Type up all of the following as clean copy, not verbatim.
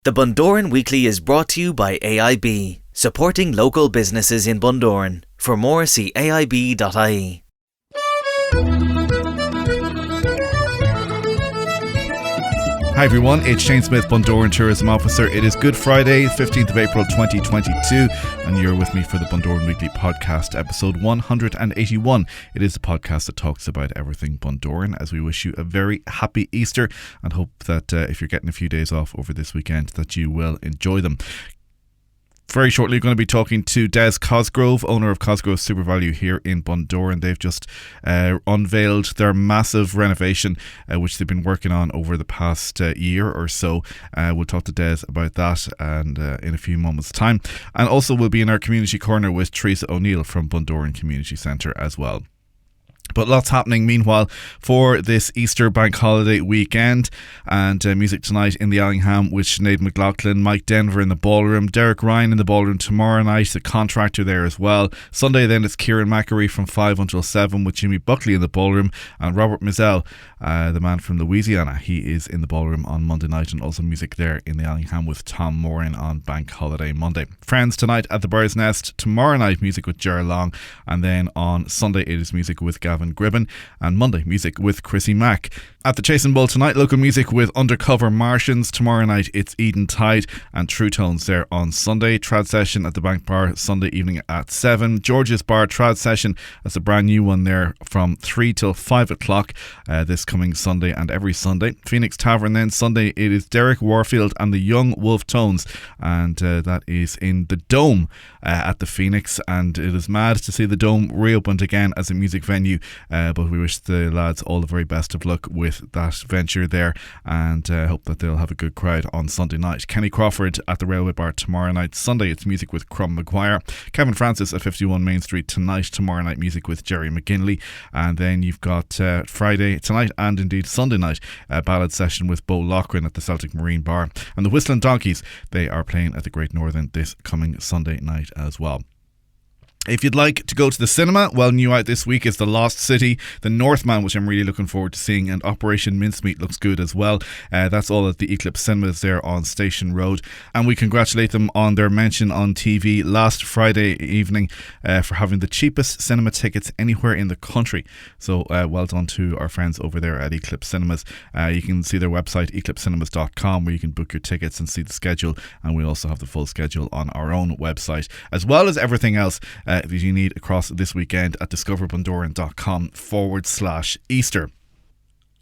The Bundoran Weekly is brought to you by AIB, supporting local businesses in Bundoran. For more, see aib.ie. Hi everyone, it's Shane Smyth, Bundoran Tourism Officer. It is Good Friday, 15th of April 2022, and you're with me for the Bundoran Weekly podcast, episode 181. It is a podcast that talks about everything Bundoran, as we wish you a very happy Easter and hope that if you're getting a few days off over this weekend that you will enjoy them. Very shortly, we're going to be talking to Des Cosgrove, owner of Cosgrove of Supervalu here in Bundoran. They've just unveiled their massive renovation, which they've been working on over the past year or so. We'll talk to Des about that and in a few moments' time. And also, we'll be in our community corner with Teresa O'Neill from Bundoran Community Centre as well. But lots happening meanwhile for this Easter bank holiday weekend, and music tonight in the Allingham with Sinead McLaughlin, Mike Denver in the ballroom, Derek Ryan in the ballroom tomorrow night, the contractor there as well. Sunday then it's Kieran Mackery from 5 until 7 with Jimmy Buckley in the ballroom, and Robert Mizell, the man from Louisiana, he is in the ballroom on Monday night, and also music there in the Allingham with Tom Moran on bank holiday Monday. Friends tonight at the Bird's Nest, tomorrow night music with Ger Long, and then on Sunday it is music with Gavin Gribben, and Monday music with Chrissy Mack. At the Chasing Bull tonight, local music with Undercover Martians. Tomorrow night it's Eden Tide and True Tones there on Sunday. Trad session at the Bank Bar Sunday evening at 7. George's Bar Trad session, that's a brand new one there from 3 till 5 o'clock this coming Sunday and every Sunday. Phoenix Tavern then Sunday, it is Derek Warfield and the Young Wolf Tones, and that is in the Dome at the Phoenix, and it is mad to see the Dome reopened again as a music venue, but we wish the lads all the very best of luck with that venture there, and hope that they'll have a good crowd on Sunday night. Kenny Crawford at the Railway Bar tomorrow night. Sunday it's music with Crum Maguire. Kevin Francis at 51 Main Street tonight. Tomorrow night music with Jerry McGinley, and then you've got Friday tonight and indeed Sunday night a ballad session with Bo Loughran at the Celtic Marine Bar, and the Whistling Donkeys, they are playing at the Great Northern this coming Sunday night as well. If you'd like to go to the cinema, well, new out this week is The Lost City, The Northman, which I'm really looking forward to seeing, and Operation Mincemeat looks good as well. That's all at the Eclipse Cinemas there on Station Road, and we congratulate them on their mention on TV last Friday evening for having the cheapest cinema tickets anywhere in the country. So well done to our friends over there at Eclipse Cinemas. You can see their website, eclipsecinemas.com, where you can book your tickets and see the schedule, and we also have the full schedule on our own website, as well as everything else that you need across this weekend at discoverbundoran.com/Easter.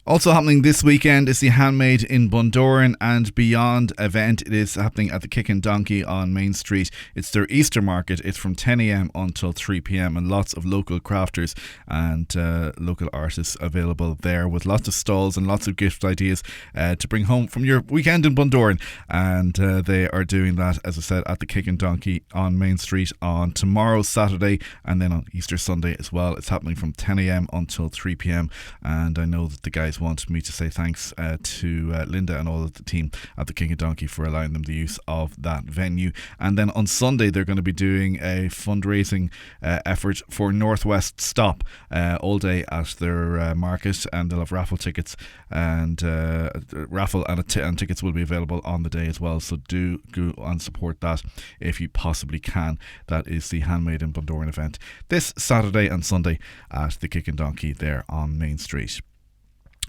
Also happening this weekend is the Handmade in Bundoran and Beyond event. It is happening at the Kick and Donkey on Main Street. It's their Easter market. It's from 10 a.m. until 3 p.m. and lots of local crafters and local artists available there, with lots of stalls and lots of gift ideas to bring home from your weekend in Bundoran. And they are doing that, as I said, at the Kick and Donkey on Main Street on tomorrow, Saturday, and then on Easter Sunday as well. It's happening from 10 a.m. until 3 p.m. and I know that the guys want me to say thanks to Linda and all of the team at the King and Donkey for allowing them the use of that venue. And then on Sunday they're going to be doing a fundraising effort for Northwest Stop all day at their market, and they'll have raffle tickets and tickets will be available on the day as well, so do go and support that if you possibly can. That is the Handmade in Bundoran event this Saturday and Sunday at the Kick and Donkey there on Main Street.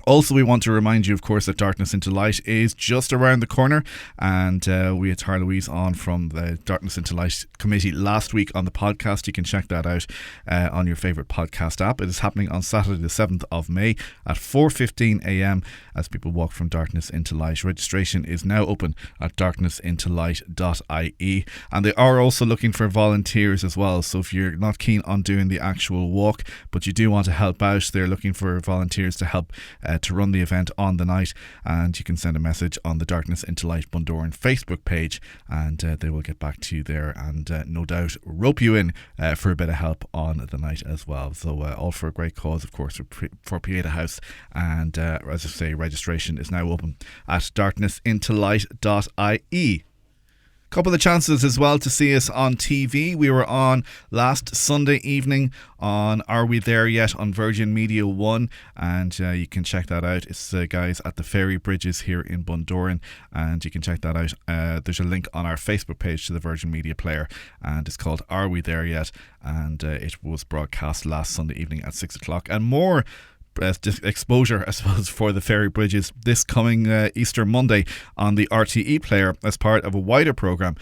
Also, we want to remind you, of course, that Darkness into Light is just around the corner, and we had Tara Louise on from the Darkness into Light committee last week on the podcast. You can check that out on your favourite podcast app. It is happening on Saturday the 7th of May at 4:15 a.m. as people walk from darkness into light. Registration is now open at darknessintolight.ie, and they are also looking for volunteers as well. So if you're not keen on doing the actual walk, but you do want to help out, they're looking for volunteers to help to run the event on the night, and you can send a message on the Darkness into Light Bundoran Facebook page, and they will get back to you there and no doubt rope you in for a bit of help on the night as well. So all for a great cause, of course, for Pieta House, and as I say, registration is now open at darknessintolight.ie. Couple of chances as well to see us on TV. We were on last Sunday evening on Are We There Yet on Virgin Media 1, and you can check that out. It's guys at the Ferry Bridges here in Bundoran, and you can check that out. There's a link on our Facebook page to the Virgin Media player, and it's called Are We There Yet, and it was broadcast last Sunday evening at 6 o'clock. And more exposure, I suppose, for the Ferry Bridges this coming Easter Monday on the RTE player as part of a wider programme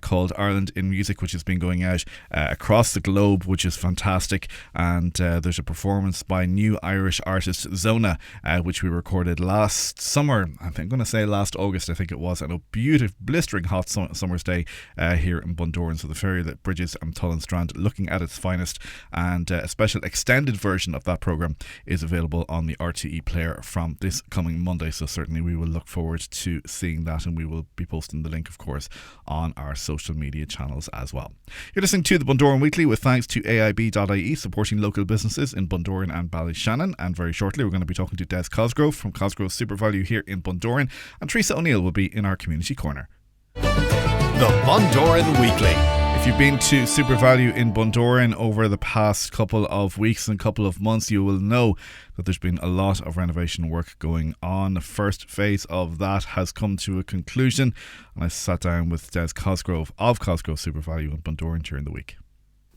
called Ireland in Music, which has been going out across the globe, which is fantastic. And there's a performance by new Irish artist Zona, which we recorded last summer. I'm going to say last August, I think it was, on a beautiful, blistering hot summer's day here in Bundoran. So the Ferry Bridges and Tullen Strand looking at its finest, and a special extended version of that programme is available on the RTE player from this coming Monday, so certainly we will look forward to seeing that, and we will be posting the link, of course, on our social media channels as well. You're listening to the Bundoran Weekly with thanks to AIB.ie, supporting local businesses in Bundoran and Ballyshannon, and very shortly we're going to be talking to Des Cosgrove from Cosgrove of Supervalu here in Bundoran, and Teresa O'Neill will be in our community corner. The Bundoran Weekly. If you've been to Supervalu in Bundoran over the past couple of weeks and couple of months, you will know that there's been a lot of renovation work going on. The first phase of that has come to a conclusion, and I sat down with Des Cosgrove of Cosgrove Supervalu in Bundoran during the week.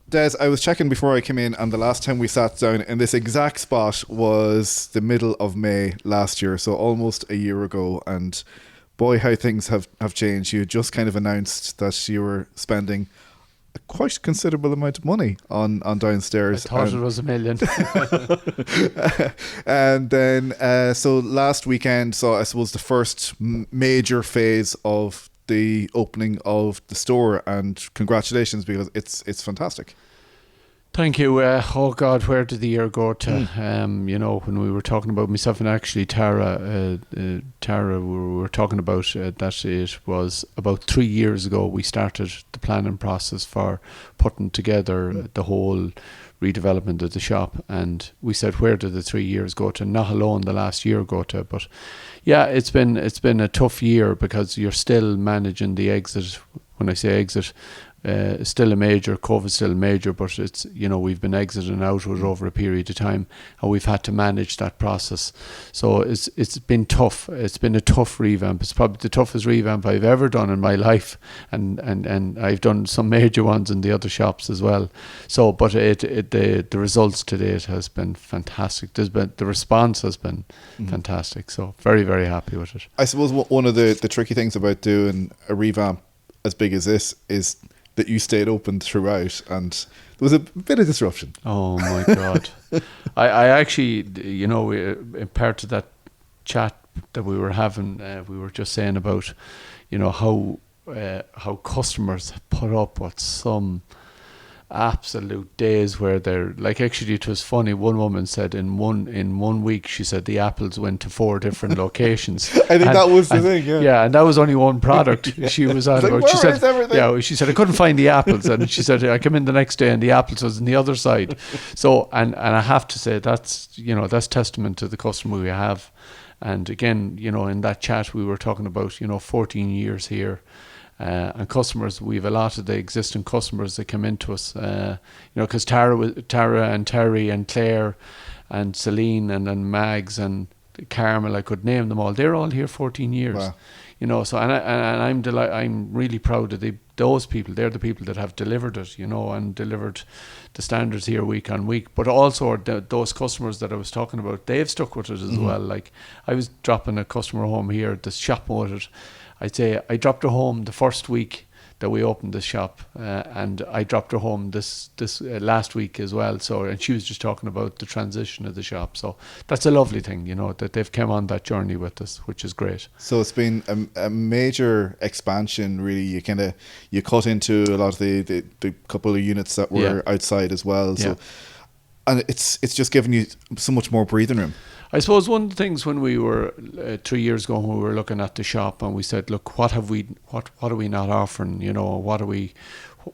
Des, I was checking before I came in, and the last time we sat down in this exact spot was the middle of May last year, so almost a year ago, and boy, how things have changed. You just kind of announced that you were spending a quite considerable amount of money on downstairs. I thought it was $1 million. And then, so last weekend, so I suppose the first major phase of the opening of the store, and congratulations, because it's fantastic. Thank you. Oh God, where did the year go to? When we were talking about myself and actually Tara, we were talking about that it was about 3 years ago we started the planning process for putting together the whole redevelopment of the shop, and we said, where did the 3 years go to? Not alone the last year go to, but yeah, it's been a tough year because you're still managing the exit. When I say exit, still a major, COVID's still a major, but it's, we've been exiting out over a period of time, and we've had to manage that process. So it's been tough. It's been a tough revamp. It's probably the toughest revamp I've ever done in my life, and I've done some major ones in the other shops as well. So, but the results to date has been fantastic. The response has been fantastic. So very, very happy with it. I suppose one of the tricky things about doing a revamp as big as this is that you stayed open throughout, and there was a bit of disruption. Oh my God. I actually, in part of that chat that we were having, we were just saying about, how customers put up with some absolute days where they're like, actually it was funny, one woman said in one week, she said the apples went to 4 different locations. I think that was the thing, yeah, and that was only one product. She was on about. She said, she said I couldn't find the apples, and she said I came in the next day and the apples was on the other side. So and I have to say that's testament to the customer we have. And again, in that chat we were talking about 14 years here. And customers, we have a lot of the existing customers that come into us, because Tara and Terry and Claire and Celine and then Mags and Carmel, I could name them all. They're all here 14 years. Wow. So and I'm really proud of those people. They're the people that have delivered it, and delivered the standards here week on week. But also those customers that I was talking about, they've stuck with it as well. Like I was dropping a customer home here, the shop motored. I'd say I dropped her home the first week that we opened the shop, and I dropped her home this last week as well. So, and she was just talking about the transition of the shop. So that's a lovely thing, that they've come on that journey with us, which is great. So it's been a major expansion, really. You cut into a lot of the couple of units that were outside as well. So, and it's just given you so much more breathing room. I suppose one of the things when we were 3 years ago, when we were looking at the shop, and we said, look, what are we not offering?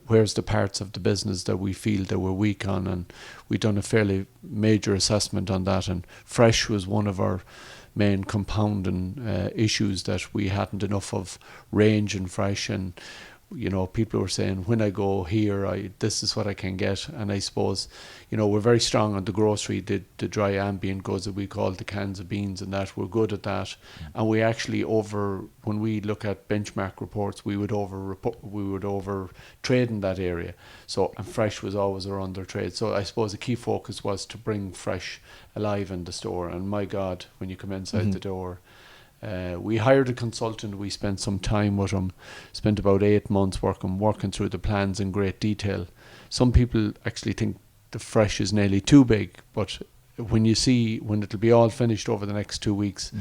Where's the parts of the business that we feel that we're weak on? And we'd done a fairly major assessment on that, and fresh was one of our main compounding issues, that we hadn't enough of range in fresh, and people were saying, when I go here, this is what I can get. And I suppose, we're very strong on the grocery, the dry ambient goods that we call the cans of beans, and that we're good at that. And we actually when we look at benchmark reports, we would over trade in that area. So, and fresh was always our under trade. So I suppose the key focus was to bring fresh alive in the store. And my God, when you come inside the door, we hired a consultant. We spent some time with him, spent about 8 months working through the plans in great detail. Some people actually think the fresh is nearly too big, but when it'll be all finished over the next 2 weeks,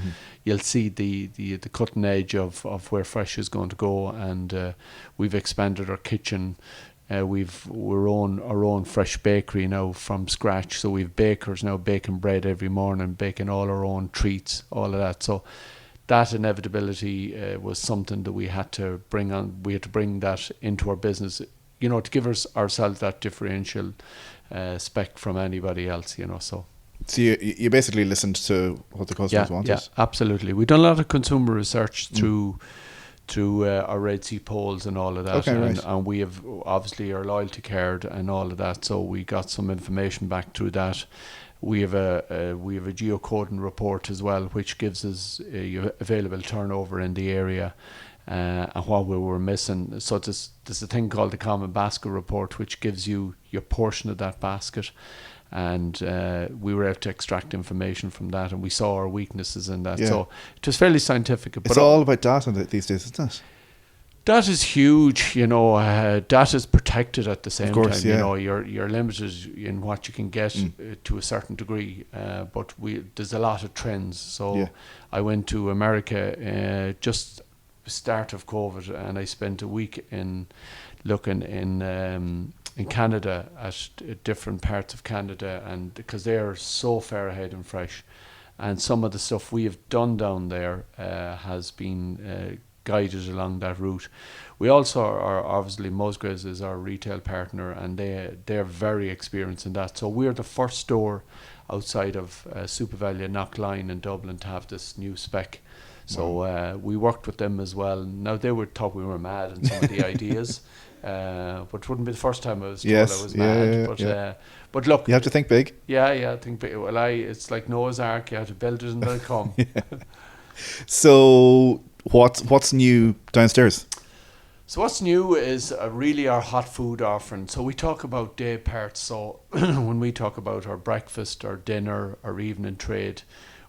you'll see the cutting edge of where fresh is going to go. And we've expanded our kitchen. We've our own fresh bakery now from scratch. So we've bakers now baking bread every morning, baking all our own treats, all of that. So that inevitability was something that we had to bring on. We had to bring that into our business, to give ourselves that differential spec from anybody else, So you basically listened to what the customers wanted? Yeah, absolutely. We've done a lot of consumer research through our Red Sea polls and all of that. Okay, right. And we have obviously our loyalty card and all of that. So we got some information back through that. We have a geocoding report as well, which gives us available turnover in the area and what we were missing. So there's a thing called the Common Basket Report, which gives you your portion of that basket. And we were able to extract information from that, and we saw our weaknesses in that. Yeah. So it was fairly scientific. It's all about data these days, isn't it? That is huge, data is protected at the same time. Yeah. You're limited in what you can get to a certain degree, but there's a lot of trends. So I went to America just start of COVID, and I spent a week looking in Canada at different parts of Canada, and because they're so far ahead in fresh, and some of the stuff we have done down there has been guided along that route. We also are obviously Musgraves is our retail partner, and they're very experienced in that. So we're the first store outside of Supervalu Knockline in Dublin to have this new spec. So we worked with them as well. Now they thought we were mad in some of the ideas, but it wouldn't be the first time I was told I was mad. But look, you have to think big. Yeah, think big. Well, it's like Noah's Ark. You have to build it and they'll come. So what's new downstairs? So what's new is really our hot food offering. So we talk about day parts. So when we talk about our breakfast, our dinner, our evening trade,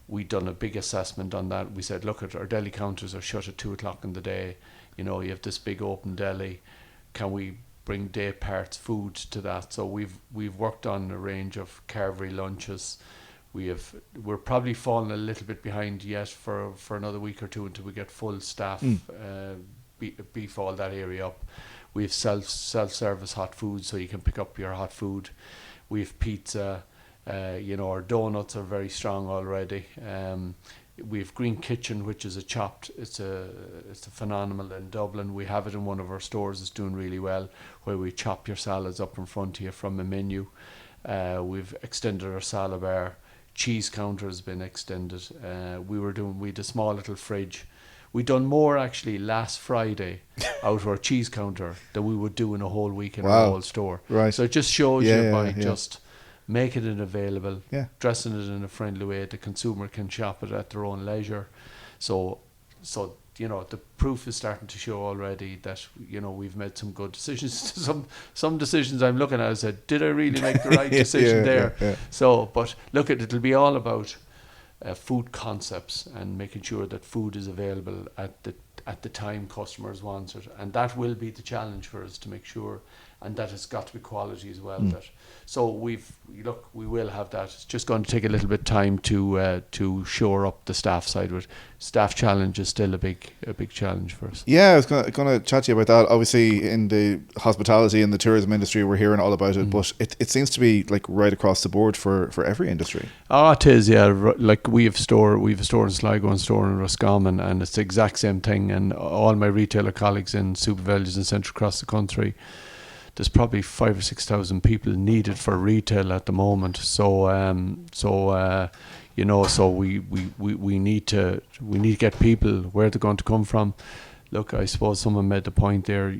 we done a big assessment on that. We said, look, our deli counters are shut at 2:00 in the day. You have this big open deli. Can we bring day parts food to that? So we've worked on a range of carvery lunches. We're probably falling a little bit behind yet for another week or two until we get full staff, beef all that area up. We have self-service hot food, so you can pick up your hot food. We have pizza. Our donuts are very strong already. We have Green Kitchen, which is it's a phenomenal in Dublin. We have it in one of our stores. It's doing really well, where we chop your salads up in front of you from a menu. We've extended our salad bar. Cheese counter has been extended. We had a small little fridge. We done more actually last Friday out of our cheese counter than we would do in a whole week in our whole store. Right. So it just shows you by just making it available, dressing it in a friendly way, the consumer can shop it at their own leisure. So the proof is starting to show already that we've made some good decisions. Some decisions I'm looking at, I said, did I really make the right decision there? Yeah. So, but look, it'll be all about food concepts and making sure that food is available at the time customers want it, and that will be the challenge for us to make sure, and that has got to be quality as well. So we will have that. It's just going to take a little bit of time to shore up the staff side of it. Staff challenge is still a big challenge for us. Yeah, I was going to chat to you about that. Obviously, in the hospitality and the tourism industry, we're hearing all about it, but it seems to be like right across the board for every industry. Oh, it is, yeah. Like we have a store in Sligo and a store in Roscommon, and it's the exact same thing. And all my retailer colleagues in Supervalu's and central across the country, there's probably 5,000 or 6,000 people needed for retail at the moment. So we need to get people where they're going to come from. look, I suppose someone made the point there.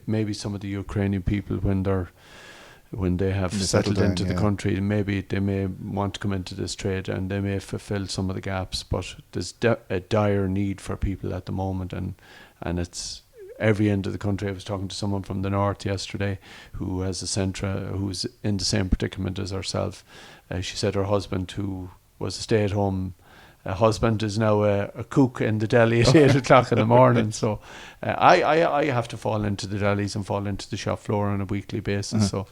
Maybe some of the Ukrainian people, when they have settled into the country, maybe they may want to come into this trade and they may fulfill some of the gaps. But there's a dire need for people at the moment, and it's every end of the country. I was talking to someone from the north yesterday who has a centre, who's in the same predicament as herself. She said her husband, who was a stay-at-home husband, is now a cook in the deli at 8 o'clock in the morning. So I have to fall into the delis and fall into the shop floor on a weekly basis. So,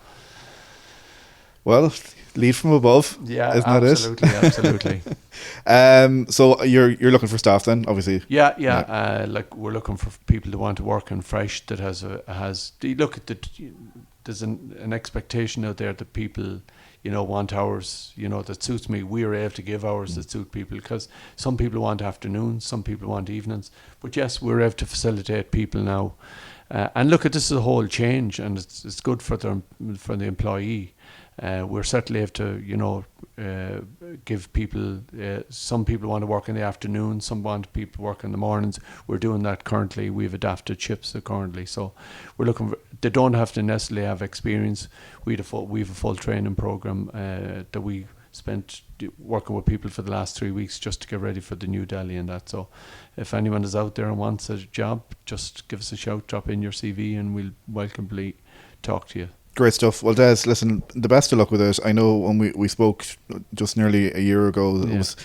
well, lead from above. Yeah, isn't absolutely, that it? absolutely. So you're looking for staff then, obviously. Yeah. Like we're looking for people that want to work in fresh. That has look at there's an expectation out there that people, want hours, that suits me. We are able to give hours that suit people, because some people want afternoons, some people want evenings. But yes, we're able to facilitate people now. And look, this is a whole change, and it's good for the employee. We're certainly have to, give people. Some people want to work in the afternoon. Some want people to work in the mornings. We're doing that currently. We've adapted shifts currently, so we're looking for. They don't have to necessarily have experience. We've a full training program that we spent working with people for the last 3 weeks just to get ready for the new deli and that. So, if anyone is out there and wants a job, just give us a shout. Drop in your CV, and we'll welcomely talk to you. Great stuff. Well, Des, listen, the best of luck with it. I know when we spoke just nearly a year ago, it was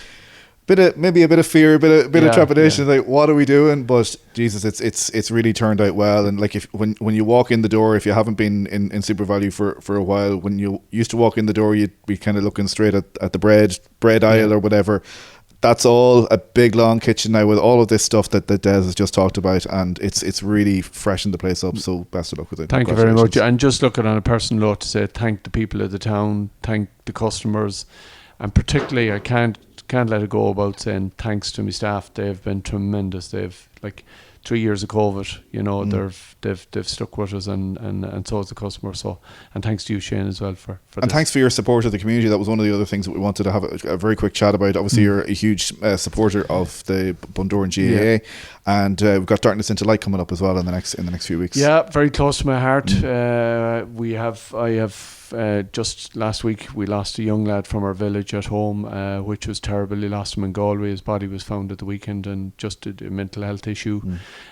maybe a bit of fear, a bit of trepidation. Like, what are we doing? But Jesus, it's really turned out well. And like, when you walk in the door, if you haven't been in Supervalu for a while, when you used to walk in the door, you'd be kind of looking straight at the bread aisle or whatever. That's all a big long kitchen now with all of this stuff that Des has just talked about, and it's really freshened the place up. So best of luck with it. Thank you very much. And just looking on a personal note to say thank the people of the town, thank the customers, and particularly I can't let it go about saying thanks to my staff. They've been tremendous. They've 3 years of COVID, they've stuck with us, and so has the customer. So, and thanks to you, Shane, as well for and this. Thanks for your support of the community. That was one of the other things that we wanted to have a very quick chat about. Obviously, you're a huge supporter of the Bundoran GAA, and we've got Darkness into Light coming up as well in the next few weeks. Yeah, very close to my heart. I have. Just last week we lost a young lad from our village at home, which was terrible. We lost him in Galway. His body was found at the weekend, and just a mental health issue.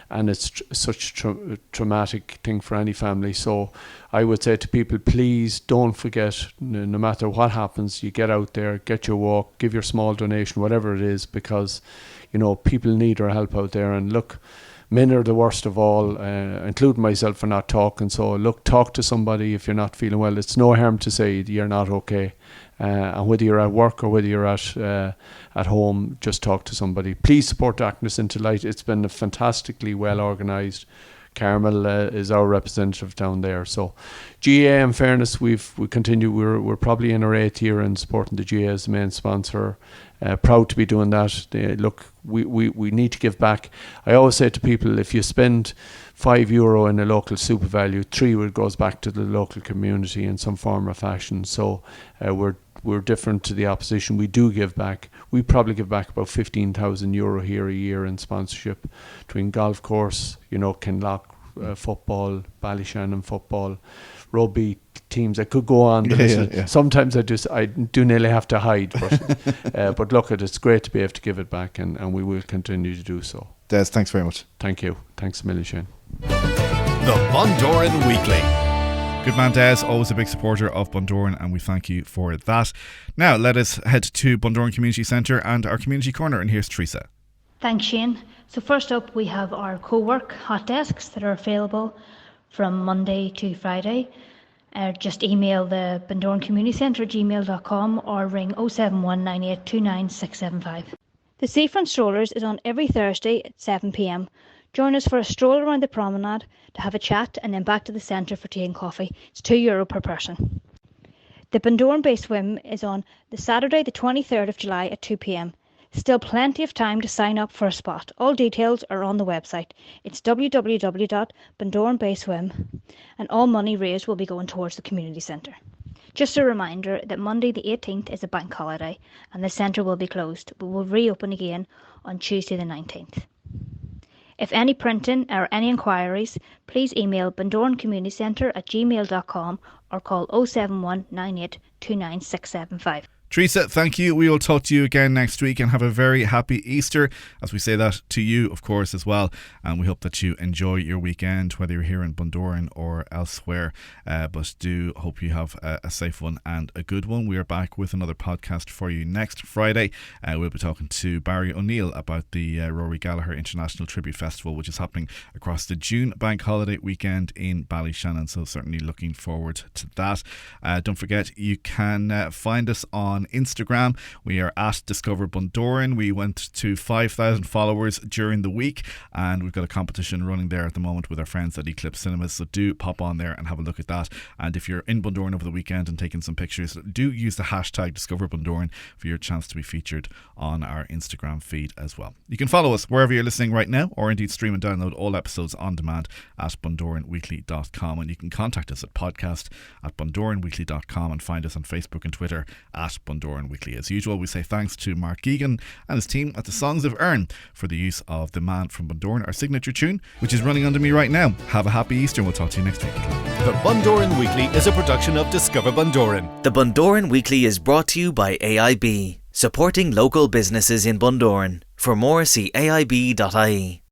And it's such a traumatic thing for any family. So I would say to people, please don't forget, no matter what happens, you get out there, get your walk, give your small donation, whatever it is, because people need our help out there. And look, men are the worst of all, including myself, for not talking. So look, talk to somebody if you're not feeling well. It's no harm to say you're not okay. And whether you're at work or whether you're at home, just talk to somebody. Please support Darkness into Light. It's been fantastically well organised. Carmel is our representative down there. So GAA, in fairness, we continue. We're probably in our 8th year in supporting the GAA as the main sponsor. Proud to be doing that. Look, we need to give back. I always say to people, if you spend €5 in a local Supervalu, 3 goes back to the local community in some form or fashion. So we're different to the opposition. We do give back. We probably give back about €15,000 here a year in sponsorship between golf course, Kinloch football, Ballyshannon football, rugby teams. I could go on. Sometimes I do nearly have to hide, but look, it's great to be able to give it back, and we will continue to do so. Des, thanks very much. Thank you. Thanks a million, Shane. The Bundoran Weekly. Good man, Des, always a big supporter of Bundoran, and we thank you for that. Now, let us head to Bundoran Community Centre and our Community Corner, and here's Teresa. Thanks, Shane. So first up, we have our co-work hot desks that are available from Monday to Friday. Just email the Bundoran Community Centre at gmail.com or ring 071 9829 675. The Seafront Strollers is on every Thursday at 7 p.m. Join us for a stroll around the promenade to have a chat, and then back to the centre for tea and coffee. It's €2 per person. The Bundoran Bay Swim is on the Saturday the 23rd of July at 2 p.m. Still plenty of time to sign up for a spot. All details are on the website. It's www.bundoranbayswim, and all money raised will be going towards the community centre. Just a reminder that Monday the 18th is a bank holiday and the centre will be closed, but will reopen again on Tuesday the 19th. If any printing or any inquiries, please email bundorancommunitycentre@gmail.com or call 071 98 29675. Teresa, thank you. We will talk to you again next week, and have a very happy Easter, as we say that to you, of course, as well. And we hope that you enjoy your weekend, whether you're here in Bundoran or elsewhere. But do hope you have a safe one and a good one. We are back with another podcast for you next Friday. We'll be talking to Barry O'Neill about the Rory Gallagher International Tribute Festival, which is happening across the June bank holiday weekend in Ballyshannon. So certainly looking forward to that. Don't forget, you can find us on Instagram. We are at Discover Bundoran. We went to 5,000 followers during the week, and we've got a competition running there at the moment with our friends at Eclipse Cinemas, so do pop on there and have a look at that. And if you're in Bundoran over the weekend and taking some pictures, do use the hashtag Discover Bundoran for your chance to be featured on our Instagram feed as well. You can follow us wherever you're listening right now, or indeed stream and download all episodes on demand at bundoranweekly.com, and you can contact us at podcast@bundoranweekly.com and find us on Facebook and Twitter at Bundoran Weekly. As usual, we say thanks to Mark Egan and his team at the Songs of Earn for the use of The Man from Bundoran, our signature tune, which is running under me right now. Have a happy Easter, and we'll talk to you next week. The Bundoran Weekly is a production of Discover Bundoran. The Bundoran Weekly is brought to you by AIB, supporting local businesses in Bundoran. For more, see aib.ie.